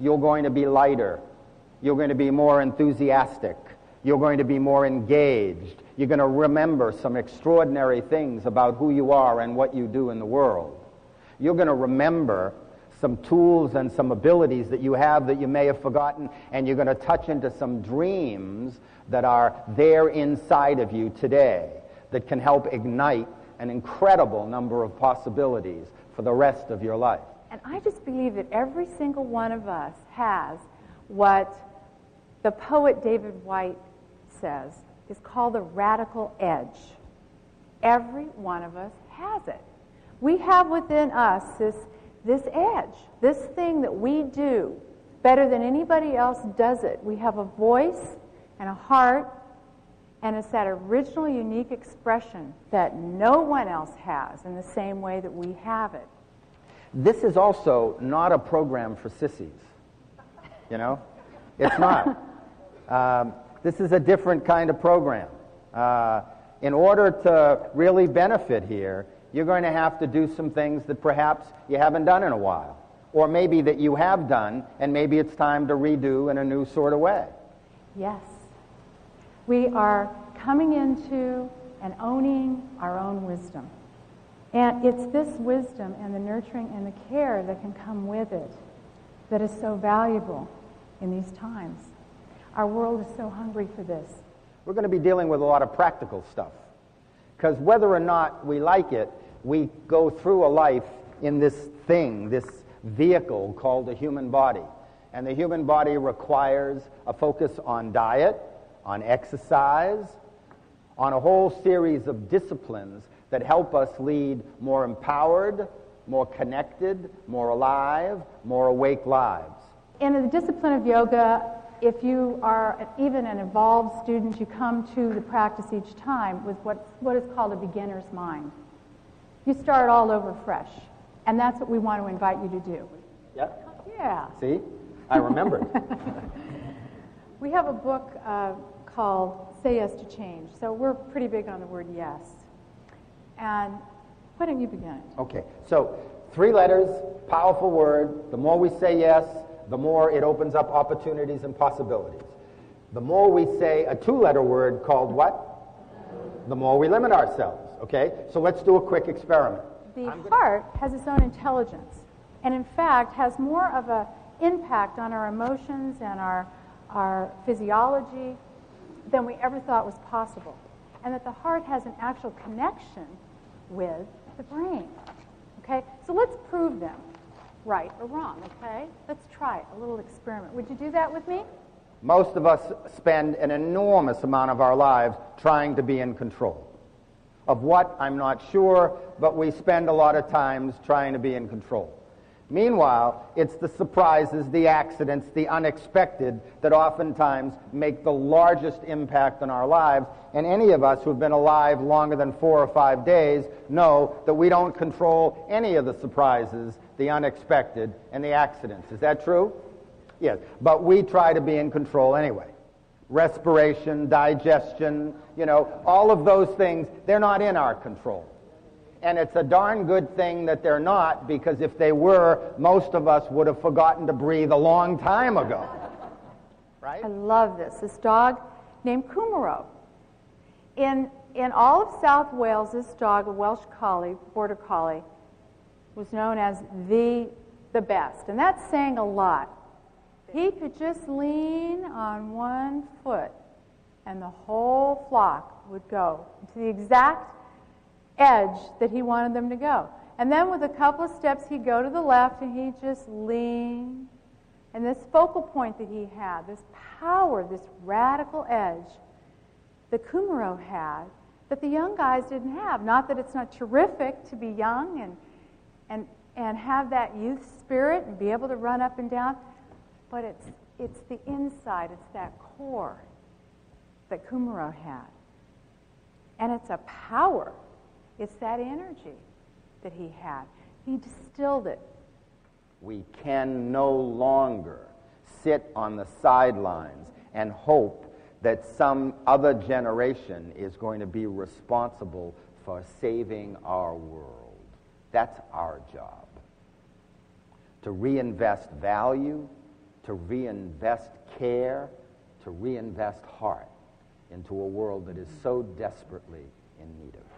You're going to be lighter. You're going to be more enthusiastic. You're going to be more engaged. You're going to remember some extraordinary things about who you are and what you do in the world. You're going to remember some tools and some abilities that you have that you may have forgotten, and you're going to touch into some dreams that are there inside of you today that can help ignite an incredible number of possibilities for the rest of your life. And I just believe that every single one of us has what the poet David White says is called the radical edge. Every one of us has it. We have within us this edge, this thing that we do better than anybody else does it. We have a voice and a heart, and it's that original, unique expression that no one else has in the same way that we have it. This is also not a program for sissies, you know? It's not. This is a different kind of program. In order to really benefit here, you're going to have to do some things that perhaps you haven't done in a while, or maybe that you have done, and maybe it's time to redo in a new sort of way. Yes. We are coming into and owning our own wisdom. And it's this wisdom and the nurturing and the care that can come with it that is so valuable in these times. Our world is so hungry for this. We're going to be dealing with a lot of practical stuff, because whether or not we like it, we go through a life in this thing, this vehicle called the human body. And the human body requires a focus on diet, on exercise, on a whole series of disciplines that help us lead more empowered, more connected, more alive, more awake lives. In the discipline of yoga, if you are even an evolved student, you come to the practice each time with what is called a beginner's mind. You start all over fresh, and that's what we want to invite you to do. Yep. Yeah. See? I remembered. We have a book called Say Yes to Change, so we're pretty big on the word yes. And why don't you begin? Okay, so 3 letters, powerful word. The more we say yes, the more it opens up opportunities and possibilities. The more we say a 2-letter word called what? The more we limit ourselves, okay? So let's do a quick experiment. The heart has its own intelligence, and in fact has more of an impact on our emotions and our physiology than we ever thought was possible. And that the heart has an actual connection with the brain. Okay? So let's prove them right or wrong, okay? Let's try it, a little experiment. Would you do that with me? Most of us spend an enormous amount of our lives trying to be in control. Of what, I'm not sure, but we spend a lot of times trying to be in control. Meanwhile, it's the surprises, the accidents, the unexpected that oftentimes make the largest impact on our lives. And any of us who've been alive longer than 4 or 5 days know that we don't control any of the surprises, the unexpected, and the accidents. Is that true? Yes. But we try to be in control anyway. Respiration, digestion, all of those things, they're not in our control. And it's a darn good thing that they're not, because if they were, most of us would have forgotten to breathe a long time ago. Right? I love this. This dog named Kumaro. In all of South Wales, this dog, a Welsh Collie, Border Collie, was known as the best. And that's saying a lot. He could just lean on one foot, and the whole flock would go to the exact edge that he wanted them to go. And then with a couple of steps, he'd go to the left, and he'd just lean. And this focal point that he had, this power, this radical edge that Kumaro had, that the young guys didn't have. Not that it's not terrific to be young and have that youth spirit and be able to run up and down, but it's the inside, it's that core that Kumaro had. And it's a power. It's that energy that he had. He distilled it. We can no longer sit on the sidelines and hope that some other generation is going to be responsible for saving our world. That's our job. To reinvest value to reinvest care, to reinvest heart into a world that is so desperately in need of it.